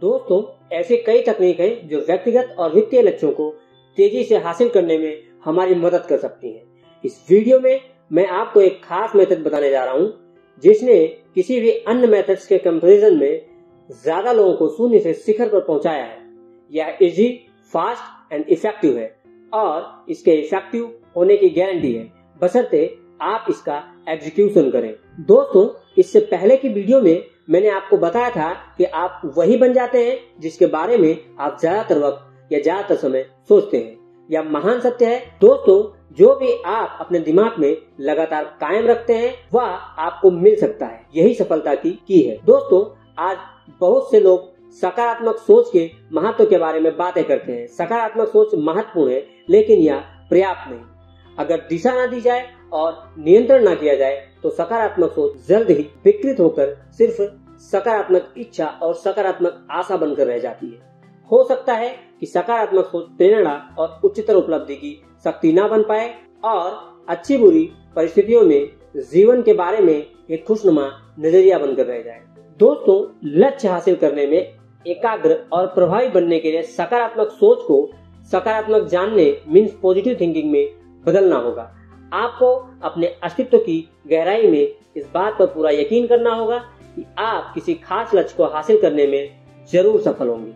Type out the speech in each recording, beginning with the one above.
दोस्तों, ऐसे कई तकनीक हैं जो व्यक्तिगत और वित्तीय लक्ष्यों को तेजी से हासिल करने में हमारी मदद कर सकती हैं। इस वीडियो में मैं आपको एक खास मेथड बताने जा रहा हूं, जिसने किसी भी अन्य मेथड्स के कंपैरिजन में ज्यादा लोगों को शून्य से शिखर पर पहुंचाया है। यह इजी, फास्ट एंड इफेक्टिव है और इसके इफेक्टिव होने की गारंटी है, बशर्ते आप इसका एग्जीक्यूशन करें। दोस्तों, इससे पहले की वीडियो में मैंने आपको बताया था कि आप वही बन जाते हैं जिसके बारे में आप ज्यादातर वक्त या ज्यादातर समय सोचते हैं। यह महान सत्य है दोस्तों, जो भी आप अपने दिमाग में लगातार कायम रखते हैं वह आपको मिल सकता है। यही सफलता की है। दोस्तों, आज बहुत से लोग सकारात्मक सोच के महत्व के बारे में बातें करते हैं। सकारात्मक सोच महत्वपूर्ण है, लेकिन यह पर्याप्त नहीं। अगर दिशा न दी जाए और नियंत्रण न किया जाए तो सकारात्मक सोच जल्द ही विकृत होकर सिर्फ सकारात्मक इच्छा और सकारात्मक आशा बनकर रह जाती है। हो सकता है कि सकारात्मक सोच प्रेरणा और उच्चतर उपलब्धि की शक्ति न बन पाए और अच्छी बुरी परिस्थितियों में जीवन के बारे में एक खुशनुमा नजरिया बनकर रह जाए। दोस्तों, लक्ष्य हासिल करने में एकाग्र और प्रभावी बनने के लिए सकारात्मक सोच को सकारात्मक जानने मीन्स पॉजिटिव थिंकिंग में बदलना होगा। आपको अपने अस्तित्व की गहराई में इस बात पर पूरा यकीन करना होगा कि आप किसी खास लक्ष्य को हासिल करने में जरूर सफल होंगे।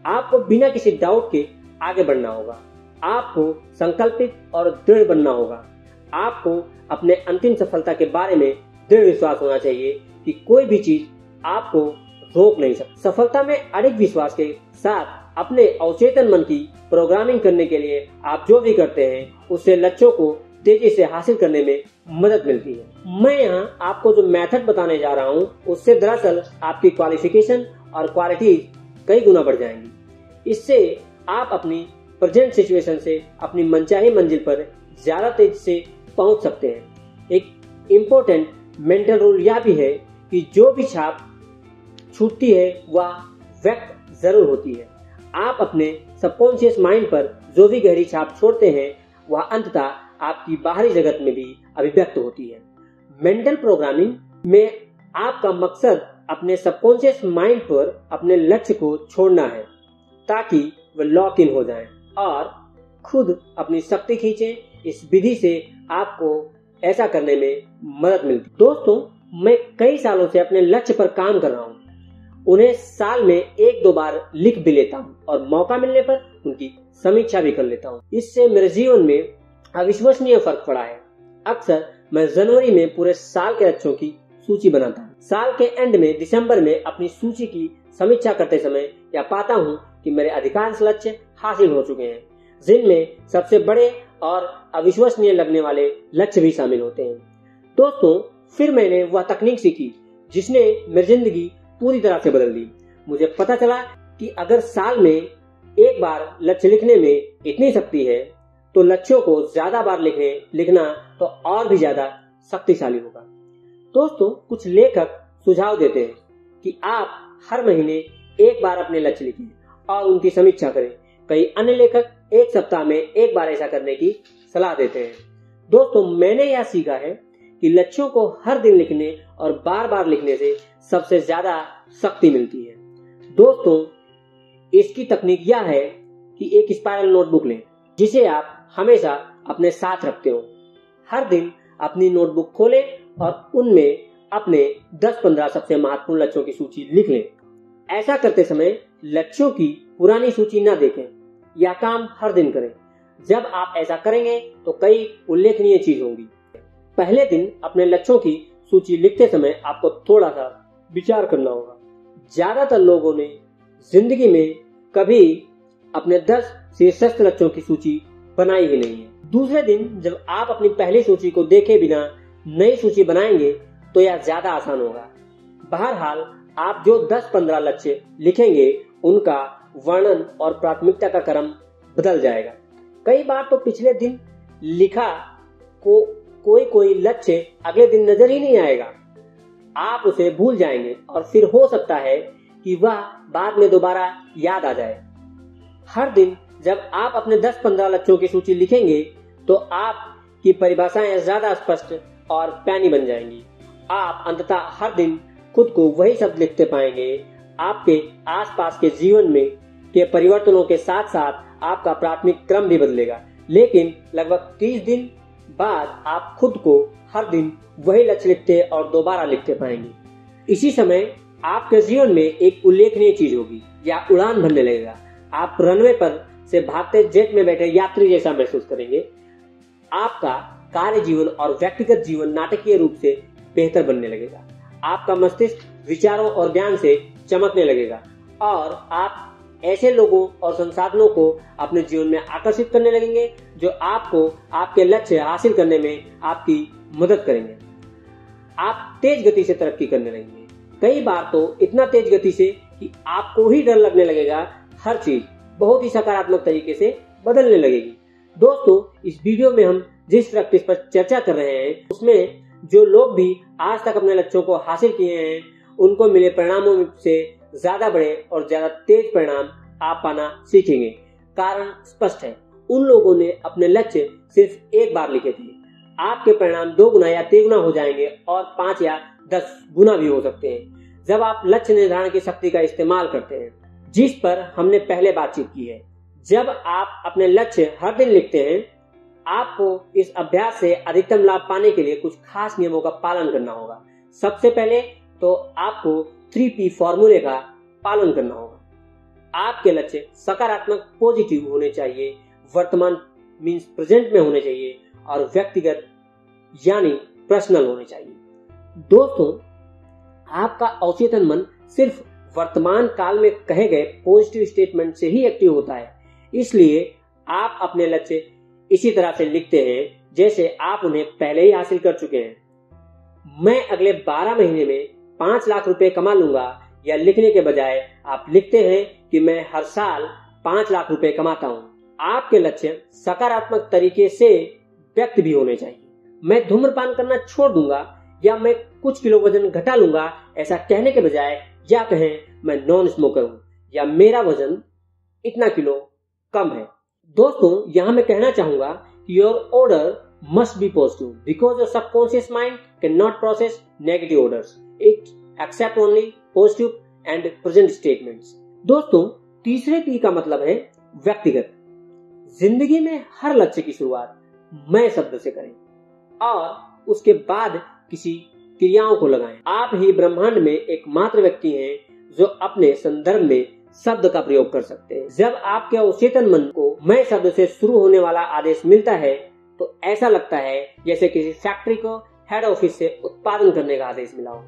आपको बिना किसी डाउट के आगे बढ़ना होगा। आपको संकल्पित और दृढ़ बनना होगा। आपको अपने अंतिम सफलता के बारे में दृढ़ विश्वास होना चाहिए कि कोई भी चीज आपको रोक नहीं सकती। सफलता में अड़िग विश्वास के साथ अपने अवचेतन मन की प्रोग्रामिंग करने के लिए आप जो भी करते हैं उससे लक्ष्यों को तेजी से हासिल करने में मदद मिलती है। मैं यहाँ आपको जो मेथड बताने जा रहा हूँ उससे दरअसल आपकी क्वालिफिकेशन और क्वालिटी कई गुना बढ़ जाएंगी। इससे आप अपनी प्रेजेंट सिचुएशन से अपनी मनचाही मंजिल पर ज्यादा तेजी से पहुंच सकते हैं। एक इम्पोर्टेंट मेंटल रूल यह भी है कि जो भी छाप छूटती है वह व्यक्त जरूर होती है। आप अपने सबकॉन्शियस माइंड पर जो भी गहरी छाप छोड़ते हैं वह अंततः आपकी बाहरी जगत में भी अभिव्यक्त होती है। मेंटल प्रोग्रामिंग में आपका मकसद अपने सबकॉन्शियस माइंड पर अपने लक्ष्य को छोड़ना है ताकि वह लॉक इन हो जाएं और खुद अपनी शक्ति खींचे। इस विधि से आपको ऐसा करने में मदद मिलती है। दोस्तों, मैं कई सालों से अपने लक्ष्य पर काम कर रहा हूँ। उन्हें साल में 1-2 बार लिख भी लेता हूँ और मौका मिलने पर उनकी समीक्षा भी कर लेता हूँ। इससे मेरे जीवन में अविश्वसनीय फर्क पड़ा है। अक्सर मैं जनवरी में पूरे साल के लक्ष्यों की सूची बनाता हूँ। साल के एंड में दिसंबर में अपनी सूची की समीक्षा करते समय यह पाता हूँ कि मेरे अधिकांश लक्ष्य हासिल हो चुके हैं, जिनमें सबसे बड़े और अविश्वसनीय लगने वाले लक्ष्य भी शामिल होते हैं। दोस्तों, फिर मैंने वह तकनीक सीखी जिसने मेरी जिंदगी पूरी तरह से बदल दी। मुझे पता चला कि अगर साल में एक बार लक्ष्य लिखने में इतनी शक्ति है तो लक्ष्यों को ज्यादा बार लिखना तो और भी ज्यादा शक्तिशाली होगा। दोस्तों, कुछ लेखक सुझाव देते हैं कि आप हर महीने एक बार अपने लक्ष्य लिखें और उनकी समीक्षा करें। कई अन्य लेखक एक सप्ताह में एक बार ऐसा करने की सलाह देते हैं। दोस्तों, मैंने यह सीखा है कि लक्ष्यों को हर दिन लिखने और बार बार लिखने से सबसे ज्यादा शक्ति मिलती है। दोस्तों, इसकी तकनीक यह है कि एक स्पाइरल नोटबुक लें जिसे आप हमेशा अपने साथ रखते हो। हर दिन अपनी नोटबुक खोलें और उनमें अपने 10-15 सबसे महत्वपूर्ण लक्ष्यों की सूची लिख लें। ऐसा करते समय लक्ष्यों की पुरानी सूची न देखें। यह काम हर दिन करें। जब आप ऐसा करेंगे तो कई उल्लेखनीय चीज होंगी। पहले दिन अपने लक्ष्यों की सूची लिखते समय आपको थोड़ा सा विचार करना होगा। ज्यादातर लोगों ने जिंदगी में कभी अपने 10 शीर्षस्थ लक्ष्यों की सूची बनाई ही नहीं है। दूसरे दिन जब आप अपनी पहली सूची को देखे बिना नई सूची बनाएंगे तो यह ज्यादा आसान होगा। बहरहाल, आप जो 10-15 लक्ष्य लिखेंगे उनका वर्णन और प्राथमिकता का क्रम बदल जाएगा। कई बार तो पिछले दिन लिखा कोई लक्ष्य अगले दिन नजर ही नहीं आएगा। आप उसे भूल जाएंगे और फिर हो सकता है कि वह बाद में दोबारा याद आ जाए। हर दिन जब आप अपने 10-15 लक्ष्यों की सूची लिखेंगे तो आपकी परिभाषाएं ज्यादा स्पष्ट और पैनी बन जाएंगी। आप अंततः हर दिन खुद को वही शब्द लिखते पाएंगे आपके आसपास के जीवन में के परिवर्तनों के साथ साथ आपका प्राथमिक क्रम भी बदलेगा। लेकिन लगभग 30 दिन बाद आप खुद को हर दिन वही लक्ष्य लिखते और दोबारा लिखते पाएंगे। इसी समय आपके जीवन में एक उल्लेखनीय चीज होगी या उड़ान भरने लगेगा। आप रनवे पर से भागते जेट में बैठे यात्री जैसा महसूस करेंगे। आपका कार्य जीवन और व्यक्तिगत जीवन नाटकीय रूप से बेहतर बनने लगेगा। आपका मस्तिष्क विचारों और ज्ञान से चमकने लगेगा और आप ऐसे लोगों और संसाधनों को अपने जीवन में आकर्षित करने लगेंगे जो आपको आपके लक्ष्य हासिल करने में आपकी मदद करेंगे। आप तेज गति से तरक्की करने लगेंगे, कई बार तो इतना तेज गति से कि आपको ही डर लगने लगेगा। हर चीज बहुत ही सकारात्मक तरीके से बदलने लगेगी। दोस्तों, इस वीडियो में हम जिस प्रैक्टिस पर चर्चा कर रहे हैं उसमें जो लोग भी आज तक अपने लक्ष्यों को हासिल किए हैं उनको मिले परिणामों से ज्यादा बड़े और ज्यादा तेज परिणाम आप पाना सीखेंगे। कारण स्पष्ट है, उन लोगों ने अपने लक्ष्य सिर्फ एक बार लिखे थे। आपके परिणाम 2 गुना या 3 गुना हो जाएंगे और 5 या 10 गुना भी हो सकते हैं जब आप लक्ष्य निर्धारण की शक्ति का इस्तेमाल करते हैं, जिस पर हमने पहले बातचीत की है। जब आप अपने लक्ष्य हर दिन लिखते हैं, आपको इस अभ्यास से अधिकतम लाभ पाने के लिए कुछ खास नियमों का पालन करना होगा। सबसे पहले तो आपको 3P फॉर्मूले का पालन करना होगा। आपके लक्ष्य सकारात्मक पॉजिटिव होने चाहिए, वर्तमान मींस प्रेजेंट में होने चाहिए और व्यक्तिगत यानी पर्सनल होने चाहिए। दोस्तों, आपका अवचेतन मन सिर्फ वर्तमान काल में कहे गए पॉजिटिव स्टेटमेंट से ही एक्टिव होता है। इसलिए आप अपने लक्ष्य इसी तरह से लिखते हैं जैसे आप उन्हें पहले ही हासिल कर चुके हैं। मैं अगले 12 महीने में 5 लाख रुपए कमा लूंगा, या लिखने के बजाय आप लिखते हैं कि मैं हर साल 5 लाख रुपए कमाता हूं। आपके लक्ष्य सकारात्मक तरीके से व्यक्त भी होने चाहिए। मैं धूम्रपान करना छोड़ दूंगा या मैं कुछ किलो वजन घटा लूंगा, ऐसा कहने के बजाय या कहें मैं नॉन स्मोकर हूं या मेरा वजन इतना किलो कम है। दोस्तों, यहाँ मैं कहना चाहूंगा कि your order must be positive because your subconscious mind can not process negative orders, it accept only positive and present statements. दोस्तों, तीसरे P का मतलब है व्यक्तिगत। जिंदगी में हर लक्ष्य की शुरुआत मैं शब्द से करें और उसके बाद किसी क्रियाओं को लगाएं। आप ही ब्रह्मांड में एकमात्र व्यक्ति हैं जो अपने संदर्भ में शब्द का प्रयोग कर सकते हैं। जब आपके अवचेतन मन को मैं शब्द से शुरू होने वाला आदेश मिलता है तो ऐसा लगता है जैसे किसी फैक्ट्री को हेड ऑफिस से उत्पादन करने का आदेश मिला हो,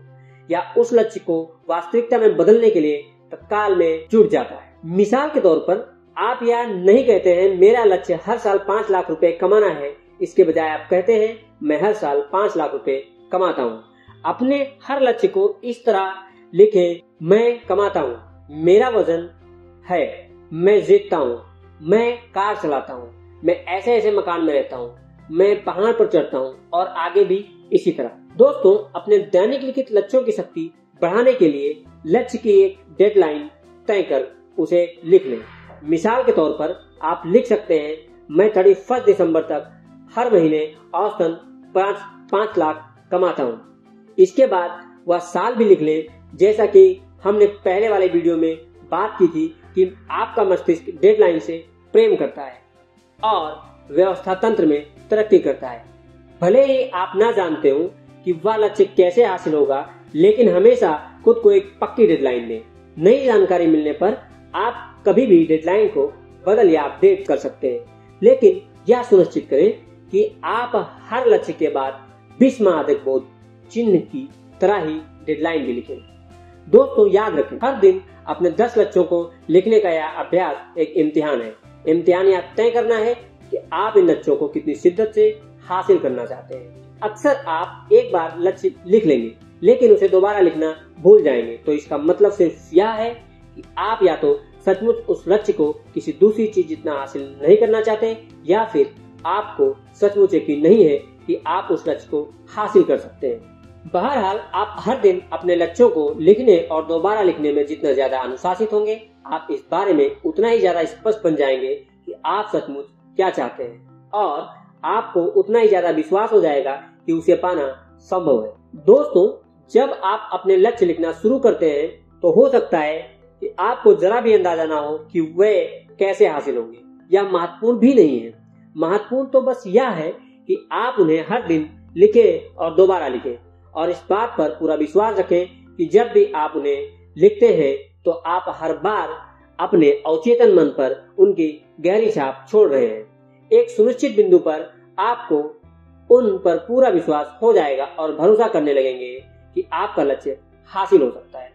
या उस लक्ष्य को वास्तविकता में बदलने के लिए तत्काल में जुट जाता है। मिसाल के तौर पर आप यह नहीं कहते हैं मेरा लक्ष्य हर साल 5 लाख रुपए कमाना है, इसके बजाय आप कहते हैं मैं हर साल 5 लाख रुपए कमाता हूँ। अपने हर लक्ष्य को इस तरह लिखें, मैं कमाता हूँ, मेरा वजन है, मैं जीतता हूँ, मैं कार चलाता हूँ, मैं ऐसे ऐसे मकान में रहता हूँ, मैं पहाड़ पर चढ़ता हूँ और आगे भी इसी तरह। दोस्तों, अपने दैनिक लिखित लक्ष्यों की शक्ति बढ़ाने के लिए लक्ष्य की एक डेडलाइन तय कर उसे लिख लें। मिसाल के तौर पर आप लिख सकते हैं मैं 31 दिसंबर तक हर महीने औसतन 5 लाख कमाता हूँ। इसके बाद वह साल भी लिख लें, जैसा कि हमने पहले वाले वीडियो में बात की थी कि आपका मस्तिष्क डेडलाइन से प्रेम करता है और व्यवस्था तंत्र में तरक्की करता है। भले ही आप ना जानते हो कि वह लक्ष्य कैसे हासिल होगा, लेकिन हमेशा खुद को एक पक्की डेडलाइन दें। नई जानकारी मिलने पर आप कभी भी डेडलाइन को बदल या अपडेट कर सकते हैं, लेकिन यह सुनिश्चित करें कि आप हर लक्ष्य के बाद भीष्मादेक बोध चिन्ह की तरह ही डेडलाइन भी लिखें। दोस्तों, याद रखें, हर दिन अपने 10 लक्ष्यों को लिखने का यह अभ्यास एक इम्तिहान है। इम्तिहान यह तय करना है कि आप इन लक्ष्यों को कितनी शिद्दत से हासिल करना चाहते हैं। अक्सर आप एक बार लक्ष्य लिख लेंगे लेकिन उसे दोबारा लिखना भूल जाएंगे, तो इसका मतलब सिर्फ यह है कि आप या तो सचमुच उस लक्ष्य को किसी दूसरी चीज जितना हासिल नहीं करना चाहते, या फिर आपको सचमुच यकीन नहीं है कि आप उस लक्ष्य को हासिल कर सकते हैं। बहरहाल, आप हर दिन अपने लक्ष्यों को लिखने और दोबारा लिखने में जितना ज्यादा अनुशासित होंगे, आप इस बारे में उतना ही ज्यादा स्पष्ट बन जाएंगे कि आप सचमुच क्या चाहते हैं और आपको उतना ही ज्यादा विश्वास हो जाएगा कि उसे पाना संभव है। दोस्तों, जब आप अपने लक्ष्य लिखना शुरू करते हैं तो हो सकता है कि आपको जरा भी अंदाजा ना हो कि वे कैसे हासिल होंगे। यह महत्वपूर्ण भी नहीं है। महत्वपूर्ण तो बस यह है कि आप उन्हें हर दिन लिखें और दोबारा लिखें, और इस बात पर पूरा विश्वास रखें कि जब भी आप उन्हें लिखते हैं तो आप हर बार अपने अवचेतन मन पर उनकी गहरी छाप छोड़ रहे हैं। एक सुनिश्चित बिंदु पर आपको उन पर पूरा विश्वास हो जाएगा और भरोसा करने लगेंगे कि आपका लक्ष्य हासिल हो सकता है।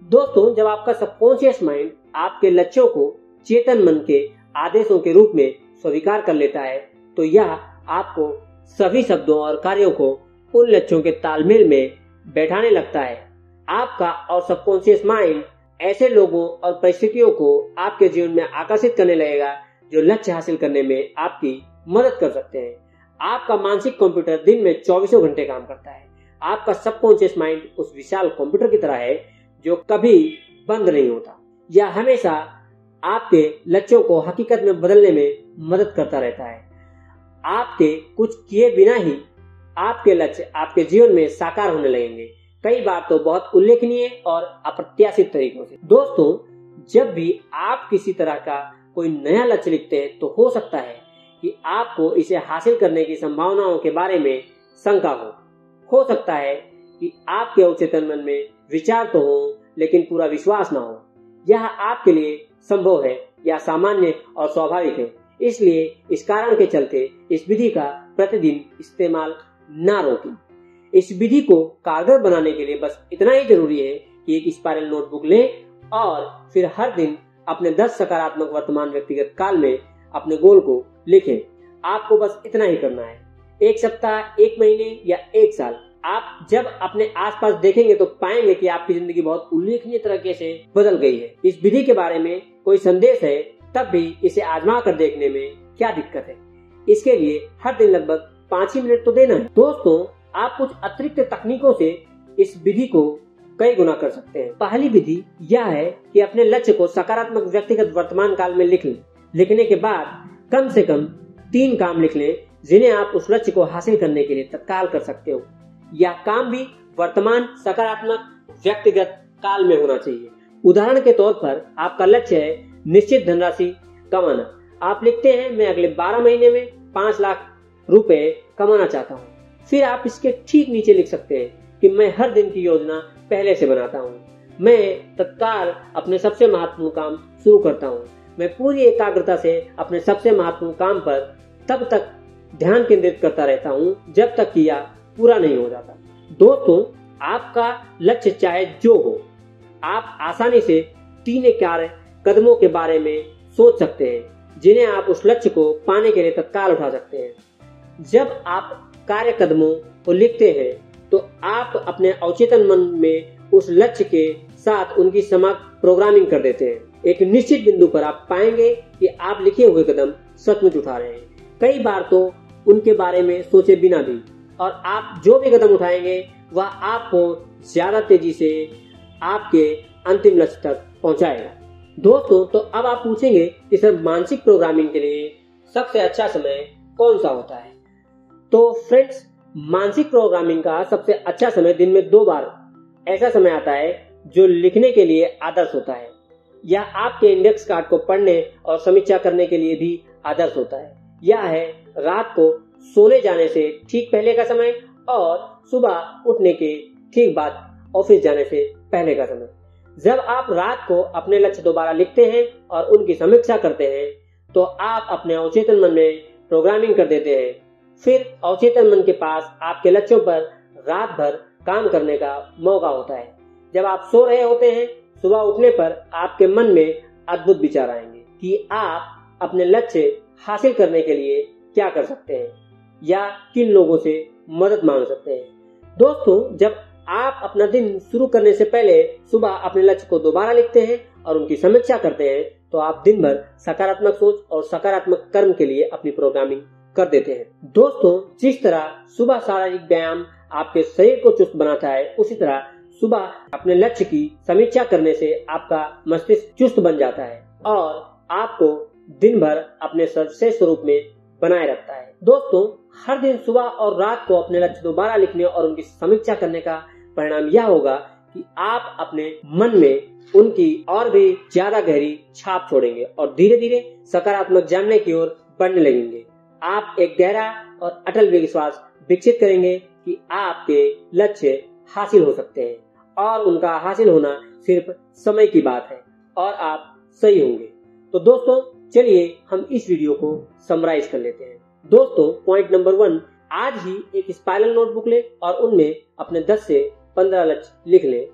दोस्तों, जब आपका सबकॉन्शियस माइंड आपके लक्ष्यों को चेतन मन के आदेशों के रूप में स्वीकार कर लेता है, तो यह आपको सभी शब्दों और कार्यों को उन लक्ष्यों के तालमेल में बैठाने लगता है। आपका और सबकॉन्शियस माइंड ऐसे लोगों और परिस्थितियों को आपके जीवन में आकर्षित करने लगेगा जो लक्ष्य हासिल करने में आपकी मदद कर सकते हैं। आपका मानसिक कंप्यूटर दिन में 24 घंटे काम करता है। आपका सबकॉन्शियस माइंड उस विशाल कंप्यूटर की तरह है जो कभी बंद नहीं होता। यह हमेशा आपके लक्ष्यों को हकीकत में बदलने में मदद करता रहता है। आपके कुछ किए बिना ही आपके लक्ष्य आपके जीवन में साकार होने लगेंगे, कई बार तो बहुत उल्लेखनीय और अप्रत्याशित तरीकों से। दोस्तों, जब भी आप किसी तरह का कोई नया लक्ष्य लिखते हैं तो हो सकता है कि आपको इसे हासिल करने की संभावनाओं के बारे में शंका हो सकता है कि आपके अवचेतन मन में विचार तो हो लेकिन पूरा विश्वास ना हो। यह आपके लिए संभव है या सामान्य और स्वाभाविक है, इसलिए इस कारण के चलते इस विधि का प्रतिदिन इस्तेमाल ना रोकें। इस विधि को कारगर बनाने के लिए बस इतना ही जरूरी है कि एक स्पाइरल नोटबुक लें और फिर हर दिन अपने 10 सकारात्मक वर्तमान व्यक्तिगत काल में अपने गोल को लिखें। आपको बस इतना ही करना है। एक सप्ताह, एक महीने या एक साल, आप जब अपने आसपास देखेंगे तो पाएंगे कि आपकी जिंदगी बहुत उल्लेखनीय तरीके से बदल गई है। इस विधि के बारे में कोई संदेश है तब भी इसे आजमा कर देखने में क्या दिक्कत है। इसके लिए हर दिन लगभग 5 ही मिनट तो देना है। दोस्तों, आप कुछ अतिरिक्त तकनीकों से इस विधि को कई गुना कर सकते हैं। पहली विधि यह है कि अपने लक्ष्य को सकारात्मक व्यक्तिगत वर्तमान काल में लिख लें। लिखने के बाद कम से कम 3 काम लिख लें जिन्हें आप उस लक्ष्य को हासिल करने के लिए तत्काल कर सकते हो। यह काम भी वर्तमान सकारात्मक व्यक्तिगत काल में होना चाहिए। उदाहरण के तौर पर आपका लक्ष्य है निश्चित धनराशि कमाना। आप लिखते हैं, मैं अगले 12 महीने में 5 लाख रुपए कमाना चाहता हूँ। फिर आप इसके ठीक नीचे लिख सकते हैं कि मैं हर दिन की योजना पहले से बनाता हूँ। मैं तत्काल अपने सबसे महत्वपूर्ण काम शुरू करता हूँ। मैं पूरी एकाग्रता से अपने सबसे महत्वपूर्ण काम पर तब तक ध्यान केंद्रित करता रहता हूँ जब तक कि यह पूरा नहीं हो जाता। दोस्तों, आपका लक्ष्य चाहे जो हो, आप आसानी से 3 कार्य कदमों के बारे में सोच सकते हैं जिन्हें आप उस लक्ष्य को पाने के लिए तत्काल उठा सकते हैं। जब आप कार्य कदमों को लिखते हैं तो आप अपने अवचेतन मन में उस लक्ष्य के साथ उनकी समग्र प्रोग्रामिंग कर देते हैं। एक निश्चित बिंदु पर आप पाएंगे कि आप लिखे हुए कदम सचमुच उठा रहे हैं, कई बार तो उनके बारे में सोचे बिना भी, और आप जो भी कदम उठाएंगे वह आपको ज्यादा तेजी से आपके अंतिम लक्ष्य तक पहुंचाएगा। दोस्तों, तो अब आप पूछेंगे कि सर, मानसिक प्रोग्रामिंग के लिए सबसे अच्छा समय कौन सा होता है? तो फ्रेंड्स, मानसिक प्रोग्रामिंग का सबसे अच्छा समय दिन में 2 बार ऐसा समय आता है जो लिखने के लिए आदर्श होता है। यह आपके इंडेक्स कार्ड को पढ़ने और समीक्षा करने के लिए भी आदर्श होता है। यह है रात को सोने जाने से ठीक पहले का समय और सुबह उठने के ठीक बाद ऑफिस जाने से पहले का समय। जब आप रात को अपने लक्ष्य दोबारा लिखते हैं और उनकी समीक्षा करते हैं तो आप अपने अवचेतन मन में प्रोग्रामिंग कर देते हैं। फिर अवचेतन मन के पास आपके लक्ष्यों पर रात भर काम करने का मौका होता है। जब आप सो रहे होते हैं, सुबह उठने पर आपके मन में अद्भुत विचार आएंगे कि आप अपने लक्ष्य हासिल करने के लिए क्या कर सकते हैं या किन लोगों से मदद मांग सकते हैं। दोस्तों, जब आप अपना दिन शुरू करने से पहले सुबह अपने लक्ष्य को दोबारा लिखते हैं और उनकी समीक्षा करते हैं तो आप दिन भर सकारात्मक सोच और सकारात्मक कर्म के लिए अपनी प्रोग्रामिंग कर देते हैं। दोस्तों, जिस तरह सुबह शारीरिक व्यायाम आपके शरीर को चुस्त बनाता है, उसी तरह सुबह अपने लक्ष्य की समीक्षा करने से आपका मस्तिष्क चुस्त बन जाता है और आपको दिन भर अपने सर्वश्रेष्ठ स्वरूप में बनाए रखता है। दोस्तों, हर दिन सुबह और रात को अपने लक्ष्य दोबारा लिखने और उनकी समीक्षा करने का परिणाम यह होगा कि आप अपने मन में उनकी और भी ज्यादा गहरी छाप छोड़ेंगे और धीरे धीरे सकारात्मक जानने की ओर बढ़ने लगेंगे। आप एक गहरा और अटल विश्वास विकसित करेंगे कि आपके लक्ष्य हासिल हो सकते हैं और उनका हासिल होना सिर्फ समय की बात है और आप सही होंगे। तो दोस्तों चलिए हम इस वीडियो को समराइज कर लेते हैं। दोस्तों पॉइंट नंबर 1, आज ही एक स्पाइरल नोटबुक ले और उनमें अपने 10 से 15 लक्ष्य लिख ले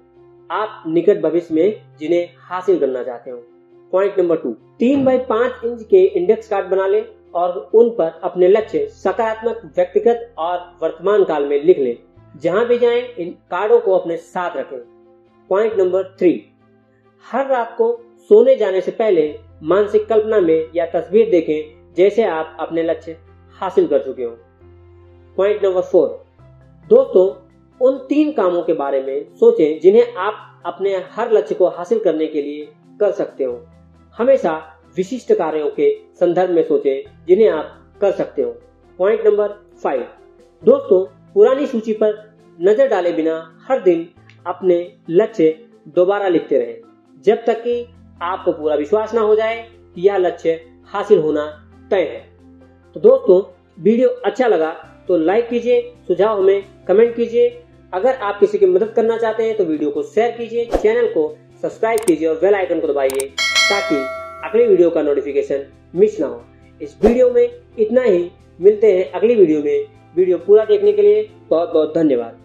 आप निकट भविष्य में जिन्हें हासिल करना चाहते हो। पॉइंट नंबर 2, 3x5 इंच के इंडेक्स कार्ड बना ले और उन पर अपने लक्ष्य सकारात्मक व्यक्तिगत और वर्तमान काल में लिख ले। जहां भी जाएं इन कार्डों को अपने साथ रखें। पॉइंट नंबर 3, हर रात को सोने जाने से पहले मानसिक कल्पना में या तस्वीर देखें जैसे आप अपने लक्ष्य हासिल कर चुके हो। पॉइंट नंबर 4, दोस्तों उन 3 कामों के बारे में सोचें जिन्हें आप अपने हर लक्ष्य को हासिल करने के लिए कर सकते हो। हमेशा विशिष्ट कार्यों के संदर्भ में सोचें जिन्हें आप कर सकते हो। पॉइंट नंबर 5, दोस्तों पुरानी सूची पर नजर डाले बिना हर दिन अपने लक्ष्य दोबारा लिखते रहें जब तक कि आपको पूरा विश्वास ना हो जाए कि यह लक्ष्य हासिल होना तय है। तो दोस्तों वीडियो अच्छा लगा तो लाइक कीजिए, सुझाव हमें कमेंट कीजिए। अगर आप किसी की मदद करना चाहते हैं तो वीडियो को शेयर कीजिए, चैनल को सब्सक्राइब कीजिए और बेल आइकन को दबाइए ताकि अगली वीडियो का नोटिफिकेशन मिस ना हो। इस वीडियो में इतना ही, मिलते हैं अगली वीडियो में। वीडियो पूरा देखने के लिए बहुत बहुत धन्यवाद।